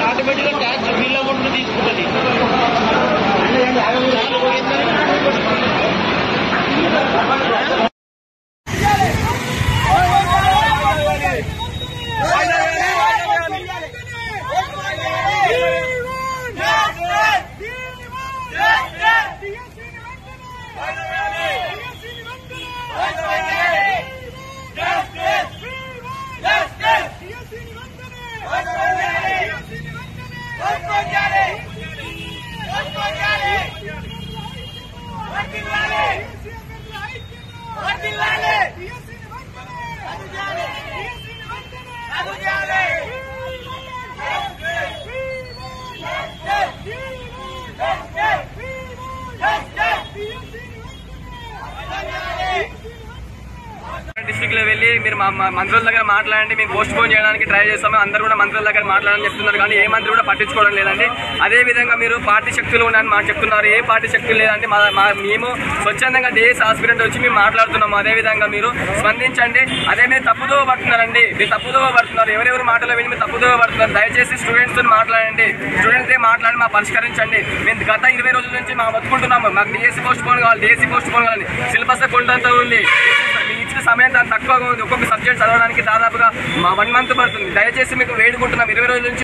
ఆటోమేటిక్గా tax bill amount తీసుకుంటుంది. District లో వెళ్ళి మీరు మంత్రుల దగ్గర మాట్లాడండి, మేము పోస్ట్ పోన్ చేయడానికి ట్రై చేస్తాము. అందరూ కూడా మంత్రుల దగ్గర మాట్లాడాలని చెప్తున్నారు, కానీ ఏ మంత్రి కూడా పట్టించుకోవడం లేదండి. అదే విధంగా మీరు పార్టీ శక్తులు ఉన్నాయని మాకు చెప్తున్నారు, ఏ పార్టీ శక్తులు లేదంటే మేము స్వచ్ఛందంగా డిఎస్ హాస్పిటల్ వచ్చి మేము మాట్లాడుతున్నాము. అదే విధంగా మీరు స్పందించండి. అదే మీరు తప్పుదోవ పడుతున్నారండి, మీరు తప్పుదోవ పడుతున్నారు, ఎవరెవరు మాటలో విని మీరు తప్పుదోవ పడుతున్నారు. దయచేసి స్టూడెంట్స్ తో మాట్లాడండి, స్టూడెంట్స్ తో మాట్లాడి మా పరిష్కరించండి. మేము గత 20 రోజుల నుంచి మా బతుకుంటున్నాము, మాకు డిఎస్సీ పోస్ట్ పోన్ కావాలి, డిఎస్సీ పోస్ట్ పోన్ కావాలి. సిలబస్ కొండంత ఉంది, ఇచ్చిన సమయం దాని తక్కువగా ఉంది. ఒక్కొక్క సబ్జెక్ట్ చదవడానికి దాదాపుగా 1 మంత్ పడుతుంది. దయచేసి మీకు వేడుకుంటున్నాం 20 రోజుల నుంచి